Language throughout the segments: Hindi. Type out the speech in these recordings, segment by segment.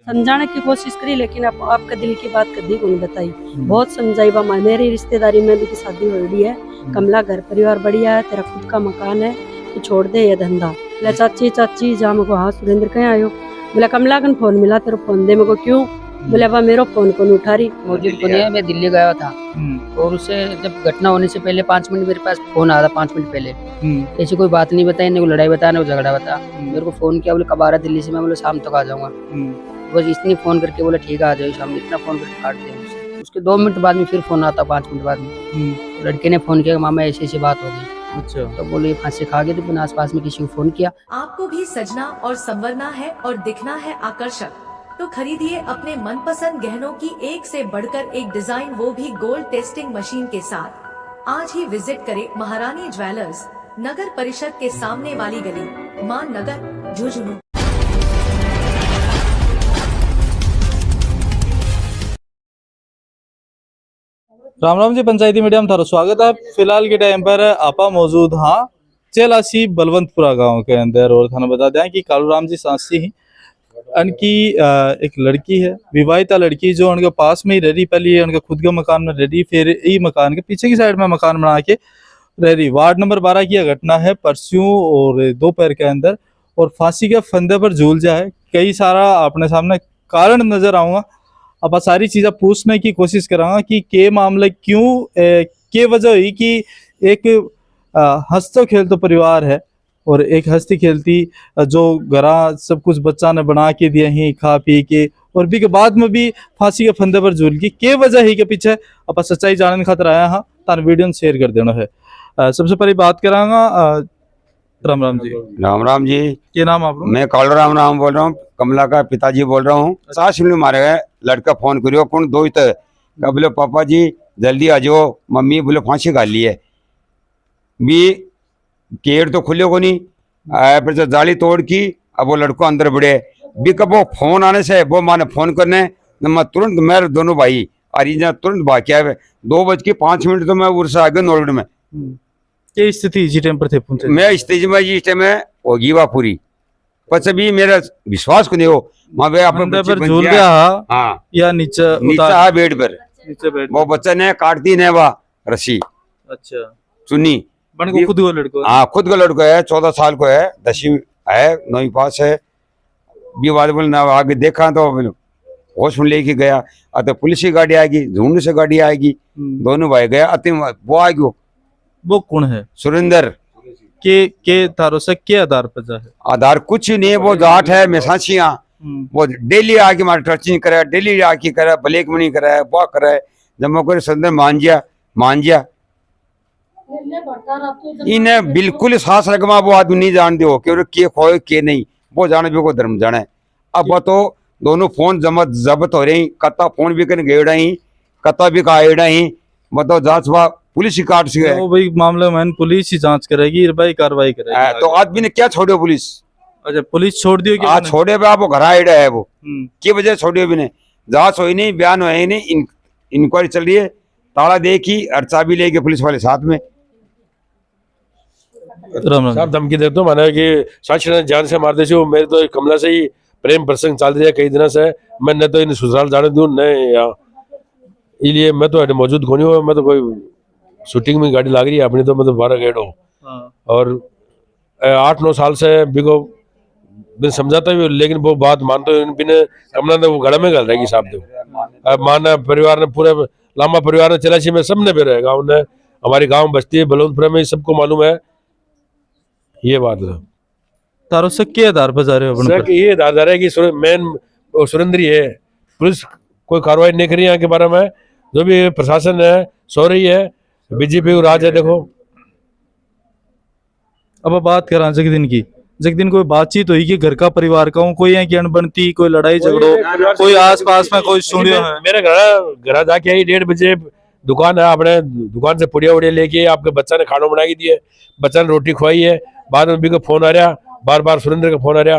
समझाने की कोशिश करी, लेकिन आपका दिल की बात कभी को नहीं बताई। बहुत समझाई बा, मेरी रिश्तेदारी में भी की शादी हो रही है, कमला घर परिवार बढ़िया है, तेरा खुद का मकान है, तो छोड़ दे ये धंधा। बोला चाची चाची जा मको, हाँ सुरेंद्र कहीं आयो? बोला कमला का फोन मिला, तेरा फोन दे मको। क्यों? बोले वह मेरा फोन को उठा रही। मौजूद को नहीं है, मैं दिल्ली गया था और उससे जब घटना होने से पहले 5 मिनट मेरे पास फोन आया था, 5 मिनट पहले। ऐसी कोई बात नहीं बताई, न कोई लड़ाई बताया न कोई झगड़ा बताया। मेरे को फोन किया, बोले कब आ रहा दिल्ली से? मैं बोले शाम तक आ जाऊंगा। बस इतनी फोन करके बोले ठीक है आ जाओ शाम में, इतना फोन करके काट दिया। उसके 2 मिनट बाद में फिर फोन आता, 5 मिनट बाद में लड़के ने फोन किया, मामा ऐसी ऐसी बात हो गई। अच्छा। तो बोले फांसी खा गए, तो मैंने आसपास में किसी को फोन किया। आपको भी सजना और संवरना है और दिखना है आकर्षक, तो खरीदिए अपने मनपसंद गहनों की एक से बढ़कर एक डिजाइन, वो भी गोल्ड टेस्टिंग मशीन के साथ। आज ही विजिट करें महारानी ज्वेलर्स, नगर परिषद के सामने वाली गली, मान नगर, झुंझुनू। राम राम जी, पंचायती मीडिया में थारा स्वागत है। फिलहाल के टाइम पर आपा मौजूद हाँ चेलासी बलवंतपुरा गांव के अंदर, और थाना बता दें कि कालूराम जी सांसी ही उनकी एक लड़की है, विवाहिता लड़की, जो उनके पास में ही रह रही। पहले उनके खुद के मकान में रह रही, फिर ई मकान के पीछे की साइड में मकान बना के रह रही। वार्ड नंबर 12 की यह घटना है परसों और दोपहर के अंदर, और फांसी के फंदे पर झूल जाए। कई सारा अपने सामने कारण नजर आऊंगा, अब सारी चीजें पूछने की कोशिश करांगा कि के मामले क्यों के वजह हुई कि एक हंसतो खेलतो परिवार है और एक हंसती खेलती जो घरा सब कुछ बच्चा ने बना के दिया ही खा पी के, और भी के बाद में भी फांसी के फंदे पर झूल की के वजह ही के पीछे अब सच्चाई जानने खातर आया हाँ, तार वीडियो शेयर कर देना है। सबसे पहले बात करांगा। राम राम जी। राम राम जी। क्या नाम आप? मैं कालूराम नाम बोल रहा हूँ, कमला का पिताजी बोल रहा हूँ। 7 मिनट मारे गए, लड़का फोन करियो कौन दो बोले पापा जी जल्दी आ जाओ, मम्मी बोले फांसी खा ली है। भी गेट तो खुले को नहीं, फिर तो जाली तोड़ की, अब वो लड़को अंदर बढ़े। भी कब वो फोन आने से वो माने फोन करने, मैं तुरंत मेरे दोनों भाई और तुरंत भाग आए। 2:05 तो मैं उर्स आ गया नोलगढ़ में। क्या स्थिति जी टाइम पर थे पहुंचे? मैं स्थिति में जी टाइम में होगी वा पूरी, पर भी मेरा विश्वास को नहीं हो। मैं अपने पर झूल गया हाँ, या नीचे नीचे बेड पर, नीचे बेड वो बच्चा ने काट दी ने वा रस्सी। अच्छा। सुनी बन को खुद को लड़को? हाँ, खुद का लड़का है, 14 साल को है, 10वीं है, 9वीं पास है। भी बाद बोले ना आगे देखा तो होश में लेके गया। तो पुलिस की गाड़ी आएगी, झुंड से गाड़ी आएगी, दोनों भाई गया। वो आ गयो। वो कौन है? सुरेंद्र के तारो से के आधार पर है? आधार कुछ नहीं है, वो जाट है मेसाचिया। वो डेली आके हमारे टर्चिंग करे, डेली आके करे, ब्लैक मनी करे, वो करे। जब मैं कोई सुरेंद्र मान जा इन्हें बिल्कुल सास रकमा वो आदमी नहीं जान दो कि खोए के नहीं, वो जाने भी को धर्म जाने। अब वो तो दोनों फोन जब्त हो रही, कत्ता फोन भी कर गेड़ा ही, कत्ता भी का एड़ा ही। बताओ जांच पुलिस ही काट से वो भाई मामले में पुलिस ही जांच करेगी, कार्रवाई करेगी। तो आदमी ने क्या छोड़ो पुलिस? अच्छा, पुलिस छोड़ दियो क्या? छोड़े पे आप वो घर आएड़ा है, वो की वजह छोड़े भी नहीं। जांच हुई नहीं, बयान हुआ ही नहीं, इंक्वायरी चल रही है। ताला दे की और चाबी लेके पुलिस वाले साथ में। साहब धमकी देते हो माना कि साक्षी जान से मार दे। मेरे तो कमला से ही प्रेम प्रसंग चल रहा है कई दिन से। मैं न तो इन ससुराल जाने दूं न यहाँ, इसलिए मैं तो मौजूद को नहीं हूँ। मैं तो कोई शूटिंग में गाड़ी लाग रही है अपनी, तो मैं तो 12 गेट हूँ। और 8-9 साल से बिको बिन समझाता भी, लेकिन वो बात मानते बिन कमला ने वो गड़ा में गल रहेगी साहब। तो माना परिवार ने पूरे लामा परिवार ने चलाची में सबने भी रहे, गाँव ने, हमारी गाँव बस्ती है बलवंतपुरा में, सबको मालूम है ये बात है। तारो से के आधार पर जा रहे हो? सर ये आधार है कि मेन सुरेंद्र है। पुलिस कोई कार्रवाई नहीं करी यहाँ के बारे में, जो भी प्रशासन है सो रही है, बीजेपी राज है। देखो अब बात करा जगदीन की, जगदीन कोई बातचीत हुई कि घर का परिवार का कोई है कि अनबनती, कोई लड़ाई झगड़ो, कोई आसपास में कोई सुनियो है? मेरे घर जाके आई 1:30 बजे, दुकान है, अपने दुकान से पुड़िया उड़िया लेके आपके बच्चा ने खाना बना के दिए, बच्चा ने रोटी खुआई है। बाद में भी का फोन आ रहा, बार बार सुरेंद्र का फोन आ रहा।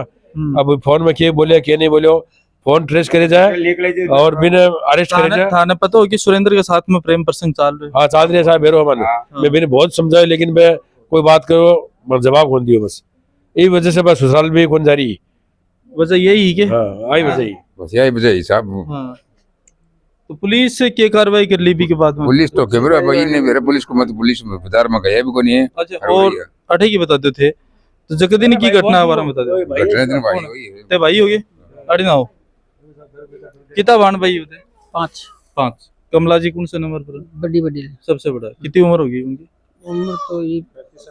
अब फोन में क्या बोले क्या नहीं बोले, फोन ट्रेस करे जाए और बिन अरेस्ट करे जाए। थाने पता हो कि सुरेंद्र के साथ में प्रेम प्रसंग चल रहे? हाँ चल रहे साहब, मेरे मैं मैंने बहुत समझाया, लेकिन मैं कोई बात करो जवाब कौन दियो। बस यही वजह से बस ससुराल भी कौन जा रही, वजह यही है कि हाँ आई वजह ही। बस यही वजह है साहब। हाँ तो पुलिस से क्या कार्रवाई कर ली भी के बाद में? पुलिस तो खबर है इन मेरे पुलिस को मत पुलिस में बाजार में गया भी को नहीं है। अच्छा और अठे की बताते थे तो जगदिन की घटना बारे में बता दो। घटना दिन भाई हुई है। ते भाई हो गए अड़े ना हो कितना बाण भाई होते? 5 5। कमला जी कौन से नंबर पर? बड़ी बड़ी सबसे बड़ा। कितनी उम्र होगी उनकी? उम्र तो ये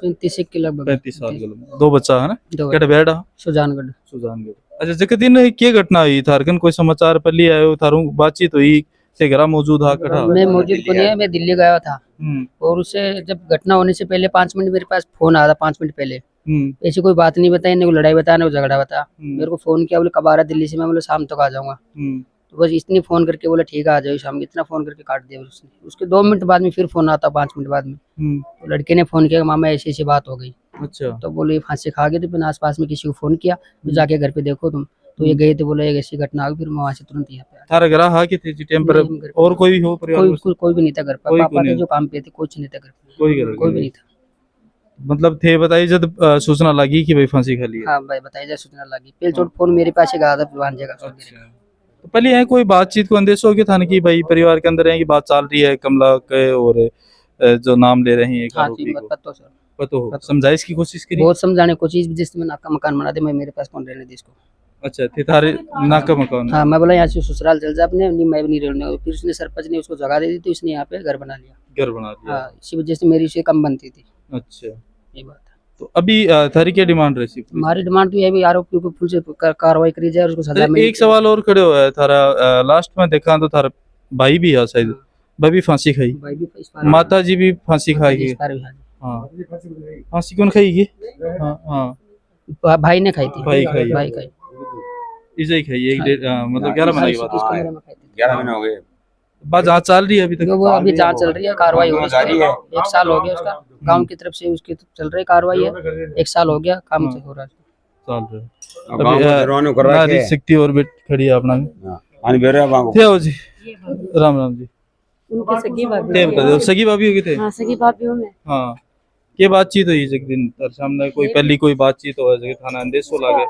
35 के लगभग 35 साल के लोग। 2 बच्चा है ना? दो केड़ा बेड़ा सुजानगढ़। सुजानगढ़। अच्छा जगदिन क्या घटना हुई थारकन कोई समाचार पर लिए आयो थारू बातचीत हुई से घरा मौजूद हा कठा? मैं मौजूद को नहीं है, मैं दिल्ली गया था और उससे जब घटना होने से पहले 5 मिनट मेरे पास फोन आया था 5 मिनट पहले। ऐसी कोई बात नहीं बताई, इन्हें को लड़ाई बताया ना झगड़ा बता। मेरे को फोन किया, बोले कब आ रहा दिल्ली से? मैं बोले शाम तक आ जाऊंगा। तो बस इतनी फोन करके बोला ठीक है आ जाओ शाम। इतना फोन करके काट दिया उसने। उसके 2 मिनट बाद में फिर फोन आता 5 मिनट बाद में। तो लड़के ने फोन किया मामा ऐसी ऐसी बात हो गई। अच्छा तो बोले फांसी खा गए। तो फिर आसपास में किसी को फोन किया तो जाके घर पे देखो तुम। तो ये गए थे, बोले एक ऐसी घटना आ गई। फिर मैं वहाँ से तुरंत यहाँ पे थारा घरा हा के थे जी टाइम पर और कोई भी हो परिवार में? कोई भी नहीं था घर पर। पापा थे जो काम पे थे, कुछ नहीं था घर पे। कोई भी नहीं था। मतलब थे बताइए जब सूचना लगी कि भाई फांसी खा ली है। हाँ भाई बताइए जब सूचना लगी पहले तो फोन मेरे पास ही गया था भांजे का। तो पहले है कोई बातचीत को अंदेशा हो गया था ना कि भाई परिवार के अंदर है कि बात चल रही है कमला के और जो नाम ले रहे हैं एक हाँ आरोपी जी को? पता सर पता हो समझाइश की कोशिश करी? बहुत समझाने की कोशिश, जिस में आपका मकान बना दे, मैं मेरे पास कौन रहने दे इसको। अच्छा थे थारे नाका मकान? हाँ मैं बोला यहाँ से ससुराल चल जा अपने, नहीं मैं भी नहीं रहने। फिर उसने सरपंच ने उसको जगह दे दी तो इसने यहाँ पे घर बना लिया। घर बना दिया। हाँ इसी वजह से मेरी उससे कम बनती थी। अच्छा ये बात है। तो अभी थारी क्या डिमांड रही? हमारी डिमांड तो ये भी आरोपी को पुलिस से कार्रवाई करी जाए और उसको सजा मिले। एक सवाल और खड़े हुआ है थारा लास्ट में देखा तो थारा भाई भी है शायद, भाई भी फांसी खाई, भाई भी माता जी भी फांसी खाएगी। हाँ फांसी कौन खाएगी? हाँ हाँ भाई ने खाई थी। भाई खाई। भाई खाई इसे ही खाई एक मतलब 11 महीने के बाद। 11 महीने हो गए। बात जांच चल रही है अभी तक? वो अभी जांच चल रही है, कार्रवाई हो रही है। 1 साल हो गया उसका, गांव की तरफ से उसकी चल रही कार्रवाई है। 1 साल हो गया, काम हो रहा है, चल रहा अब गांव को दरवानो कर रहा है। शक्ति और बेट खड़ी है अपना आने बेरा बांगो थे हो जी। राम राम जी। उनके सगी भाभी। थे बता दो सगी भाभी हो गए थे? हाँ सगी भाभी हूँ मैं। हाँ ये बातचीत हुई एक दिन तार सामने कोई पहली कोई बातचीत हो जगह थाना अंदेशो लागे?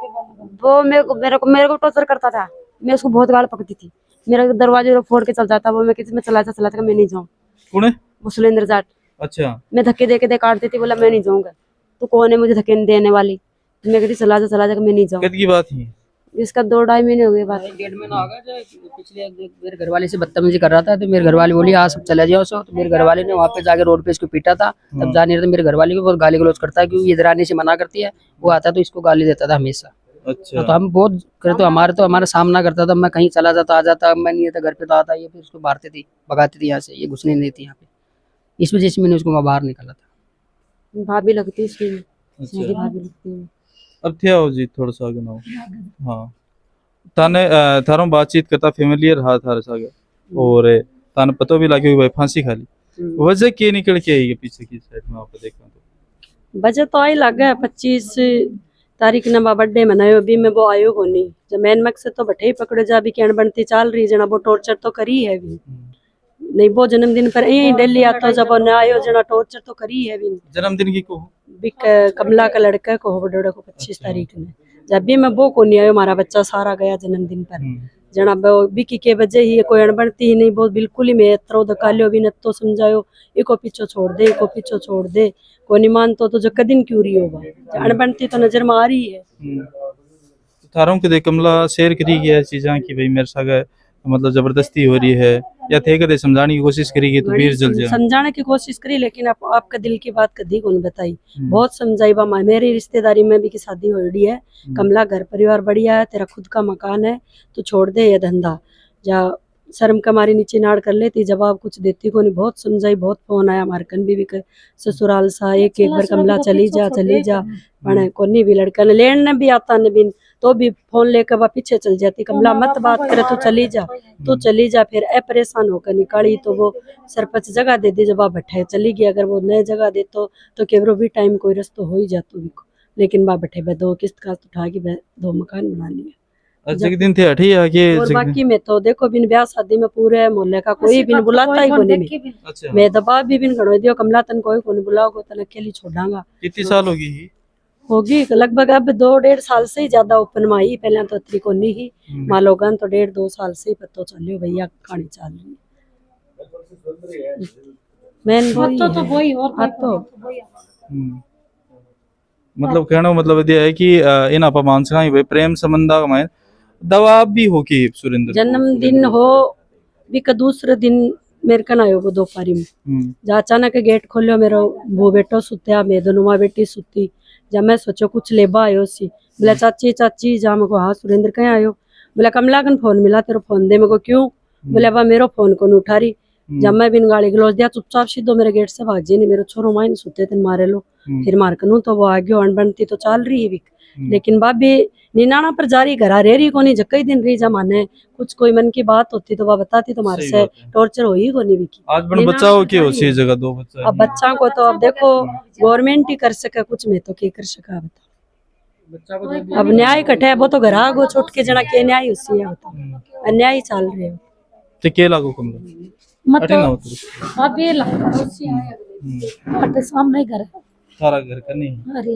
वो मेरे को टॉर्चर करता था। मैं उसको बहुत गाल पकती थी। मेरा दरवाजे फोड़ के चल जाता। वो मैं किसी में चलाता मैं नहीं जाऊँ। कौन है वो सुलेंद्र जाट। अच्छा मैं धक्के दे काट देती, बोला मैं नहीं जाऊंगा। तो कौन है मुझे धक्के देने वाली? तो मैं कहती चला जा मैं नहीं जाऊँ। कद की बात है? इसका 2-2.5 महीने हो गए बात। 1.5 महीना हो गया। पिछले मेरे घरवाले से बदतमीजी कर रहा था तो मेरे घरवाले बोली हाँ सब चले जाओ। सो तो मेरे घरवाले ने वहाँ पे जाके रोड पे इसको पीटा था। तब जाने रहे मेरे घरवाले को बहुत गाली गलौज करता है क्योंकि इधर आने से मना करती है। वो आता तो इसको गाली देता था हमेशा। अच्छा तो हम बहुत करे तो हमारा सामना करता था। मैं कहीं चला जाता आ जाता, मैं नहीं था घर पे तो आता, ये फिर उसको मारती थी भगाती थी यहाँ से, ये घुसने नहीं थी यहाँ पे। इस वजह से मैंने उसको बाहर निकाला था। भाभी लगती है उसकी। अच्छा भाभी लगती है। अब थे हो जी थोड़ा सा आगे ना हो। हाँ ताने थारों बातचीत करता फेमिलियर हा थारे सागे और ताने पतो भी लगे भाई फांसी खा ली। वजह के निकल के आई है पीछे की साइड में आप देखा तो? वजह तो आई लगा 25 तारीख ने बर्थडे मनायो। अभी मैं वो आयो को नहीं जब मैन मकसद तो बैठे ही पकड़ो जा भी कैन बनती चल रही जना। वो टॉर्चर तो करी है भी नहीं। वो जन्मदिन पर यही डेली आता जब वो न आयो जना टॉर्चर तो करी है भी। जन्मदिन की को भी कमला का लड़का को बड़ोड़ा को 25 तारीख ने जब भी मैं वो को नहीं आयो। हमारा बच्चा सारा गया जन्मदिन पर जना बिकी के वजह ही कोई अणबणती ही नहीं। बहुत बिल्कुल ही मैं इतना धकालियो भी न तो समझायो इको पीछो छोड़ दे इको पीछो छोड़ दे। को नहीं मानतो तो जो कदिन क्यों रही होगा अणबणती तो नजर में आ रही है। थारों के दे कमला शेयर करी गया चीज़ां कि भाई मेरे सागे मतलब जबरदस्ती हो रही है या थे कदे समझाने की कोशिश करेगी तो फिर जल जाए? समझाने की कोशिश करी लेकिन आपका दिल की बात कदी को नहीं बताई। बहुत समझाई बा मेरी रिश्तेदारी में भी की शादी हो रही है। कमला घर परिवार बढ़िया है, तेरा खुद का मकान है, तो छोड़ दे ये धंधा। जा शर्म कमारी नीचे नाड़ कर लेती, जवाब कुछ देती को नहीं। बहुत समझाई, बहुत फोन आया हमारे कन भी ससुराल सा एक बार कमला चली जा पण कोनी भी लड़का ने लेने भी आता ने बिन तो भी फोन लेकर वह पीछे चल जाती। कमला मत बात करे तो चली जा फिर ए परेशान होकर निकाली। तो वो सरपंच जगह दे दी जब आप बैठे चली गई। अगर वो नए जगह दे तो केवरो भी टाइम कोई रस्तो हो ही जातो भी लेकिन वह बैठे 2 किस्त का उठा के 2 मकान बना लिए। अच्छा के दिन थे हठी आके और बाकी में तो देखो बिन ब्याह शादी में पूरे मोहल्ले का कोई बिन बुलाता ही कोनी। मैं दबाव भी बिन घड़ो दियो कमला तन कोई कोनी बुलाओ को तन अकेली छोड़ांगा। कितनी साल होगी? होगी लगभग अब 2-1.5 साल से ही ज्यादा ओपन में आई, पहले तो इतनी कोनी ही माँ लोगन तो 1.5-2 साल से ही पतो चलियो भैया कहानी चल रही है। मेन तो वही और तो मतलब कहना मतलब ये है कि इन आप मानसिक भाई प्रेम संबंध में दबाव भी हो कि सुरेंद्र जन्मदिन हो भी का दूसरे दिन मेरे कन आयो वो दोपहरी में जा अचानक गेट खोलियो मेरो वो बेटो सुत्या मैं दोनों माँ बेटी सुती। जब मैं सोचो कुछ लेबा आयो सी बोला चाची चाची जा मैं को हाँ सुरेंद्र कहीं आयो बोला कमला कन फोन मिला तेरे फोन दे मैं को क्यों बोला बा मेरो फोन को उठा रही। जब मैं बिन गाली गलोच दिया चुपचाप सीधो मेरे गेट से भाग जी नहीं मेरो छोरो माइन सुते थे मारे लो फिर मार कनू तो वो आगे अनबनती तो चल रही है लेकिन भाभी निनाना पर जारी घरा रह रही कोनी जकई दिन रही जमाने कुछ कोई मन की बात होती तो वह बताती तुम्हारे से टॉर्चर हो ही कोनी भी आज बन बचाओ के उसी जगह 2 बच्चा अब बच्चा को तो अब देखो गवर्नमेंट ही कर सके कुछ में तो क्या कर सका बता अब न्याय कटे वो तो घरा गो छोट के जना के न्याय उसी है बताओ अन्याय चल रहे हो ते के लागो कम मतलब अब ये लगा सामने घर है तारा घर का नहीं अरे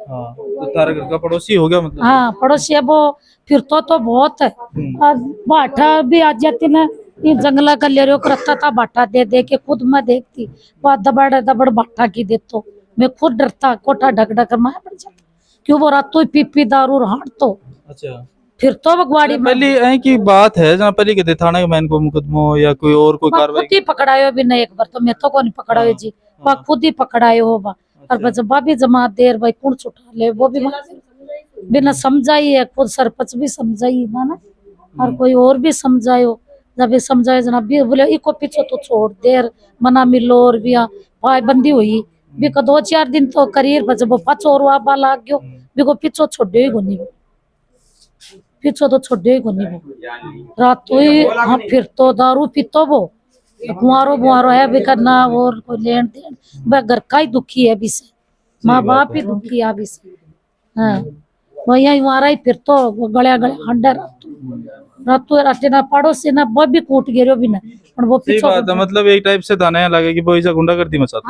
हाँ तो तारा घर का पड़ोसी हो गया मतलब हाँ पड़ोसी अब वो फिर तो बहुत है और बाठा भी आ जाती ना ये जंगला का ले रहे हो करता था बाठा दे दे के खुद मैं देखती वह दबड़ दबड़ बाठा की दे तो मैं खुद डरता कोठा ढक ढक माया पड़ जाता क्यों वो रातों पी दारू हाट तो अच्छा फिर तो बगवाड़ी पहली ऐ की बात है जहाँ पहले कहते थाना के मैन को मुकदमो या कोई और कोई कार्रवाई खुद ही पकड़ायो भी नहीं एक बार तो मैं तो को नहीं पकड़ायो जी वह खुद ही पकड़ायो हो बा और बस भाभी जमा देर भाई कौन छुटा ले वो भी बिना समझाई है खुद सरपंच भी समझाई ना और कोई और भी समझायो जब ये समझाए जनाब भी बोले इको पीछे तो छोड़ देर मना मिलो और भी भाई बंदी हुई भी को 2-4 दिन तो करियर बस वो पाछो और वाबा लाग गयो भी को पीछो छोड़े ही कोनी पीछो तो छोड़े ही कोनी रात तो ही हाँ फिर तो दारू पीतो वो बुआरो है भी करना और कोई लेन देन वह घर का ही दुखी है अभी से माँ बाप ही दुखी है अभी से हाँ वही हमारा ही फिर तो गले गले हंडा रातों रात ना पड़ोसी ना वो भी कूट गिरो भी ना और वो सही बात है मतलब एक टाइप से थाने लगे कि वो ऐसा गुंडागर्दी मचाते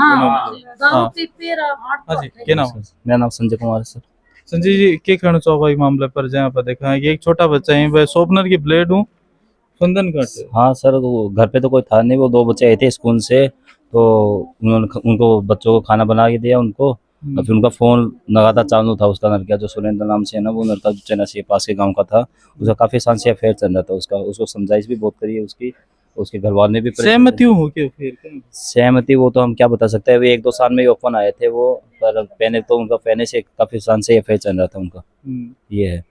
दारू पी पी रहा हाँ जी क्या नाम है मेरा नाम संजय कुमार है सर। संजय जी क्या कहना चाहोगे मामले पर जहाँ पर देखा है कि एक छोटा बच्चा है वह शॉर्पनर की ब्लेड हूँ फंदन काटे। हाँ सर वो घर पे तो कोई था नहीं वो 2 बच्चे आए थे स्कूल से तो उन्होंने उनको बच्चों को खाना बना के दिया उनको और फिर उनका फोन लगातार चालू था उसका लड़का जो सुरेंद्र नाम से है ना वो लड़का चना से पास के गांव का था उसका काफी साल से अफेयर चल रहा था उसका उसको समझाइश भी बहुत करी है उसकी उसके घर वाले ने भी सहमति हो के फिर सहमति वो तो हम क्या बता सकते हैं वो 1-2 साल में ही ओपन आए थे वो पर पहले तो उनका पहले से काफी साल से अफेयर चल रहा था उनका ये है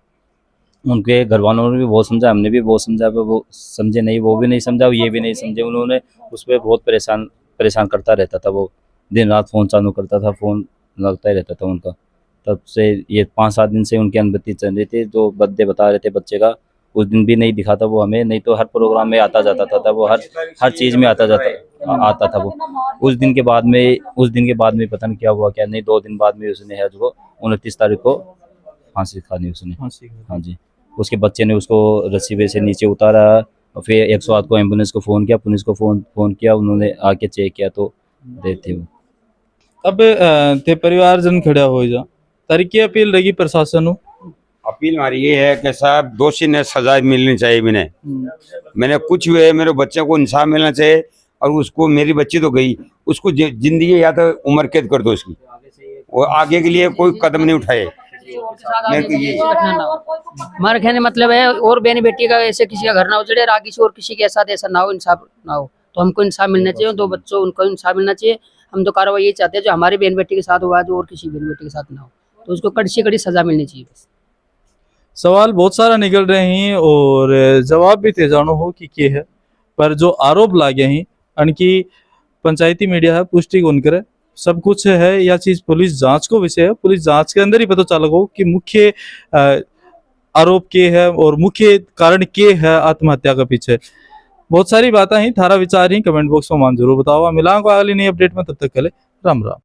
उनके घर वालों ने भी बहुत समझा हमने भी बहुत समझा वो समझे नहीं वो भी नहीं समझा ये भी नहीं समझे उन्होंने उस पर बहुत परेशान करता रहता था वो दिन रात फोन चालू करता था फोन लगता ही रहता था उनका तब से ये 5-7 दिन से उनकी अनुमति चल रही थी जो बर्थडे बता रहे थे बच्चे का उस दिन भी नहीं दिखा था वो हमें नहीं तो हर प्रोग्राम में आता जाता था वो हर चीज़ में आता था वो उस दिन के बाद में पता नहीं क्या हुआ क्या नहीं 2 दिन बाद में उसने है जो 29 तारीख को फांसी खानी उसने हाँ जी उसके बच्चे ने उसको रस्सी पे से नीचे उतारा और फिर 108 को एम्बुलेंस को फ़ोन किया पुलिस को फ़ोन किया उन्होंने आके चेक किया तो देते वो अब ते परिवारजन खड़ा हो जा तारी की अपील रही प्रशासन को अपील हमारी ये है कि साहब दोषी ने सजा मिलनी चाहिए मैंने कुछ हुए मेरे बच्चे को इंसाफ मिलना चाहिए और उसको मेरी बच्ची तो गई उसको जिंदगी या तो उम्र कैद कर दो उसकी और आगे के लिए कोई कदम नहीं उठाए हमारे कहने मतलब है और बहन बेटी का ऐसे किसी का घर ना उजड़े और आगे से और किसी के साथ ऐसा ना हो इंसाफ ना हो तो हमको इंसाफ मिलना चाहिए 2 बच्चों उनको इंसाफ मिलना चाहिए। हम तो कार्रवाई ये चाहते हैं जो हमारी बहन बेटी के साथ हुआ जो और किसी बहन बेटी के साथ ना हो तो उसको कड़ी से कड़ी सजा मिलनी चाहिए। सवाल बहुत सारा निकल रहे हैं और जवाब भी थे जानो हो कि है पर जो आरोप लागे हैं अनकी पंचायती मीडिया है पुष्टि कौन करे सब कुछ है या चीज पुलिस जांच को विषय है पुलिस जांच के अंदर ही पता चल गो कि मुख्य आरोप के है और मुख्य कारण के है आत्महत्या के पीछे। बहुत सारी बातें हैं थारा विचार ही कमेंट बॉक्स में मान जरूर बताओ मिला को अगली नई अपडेट में तब तक के लिए राम राम।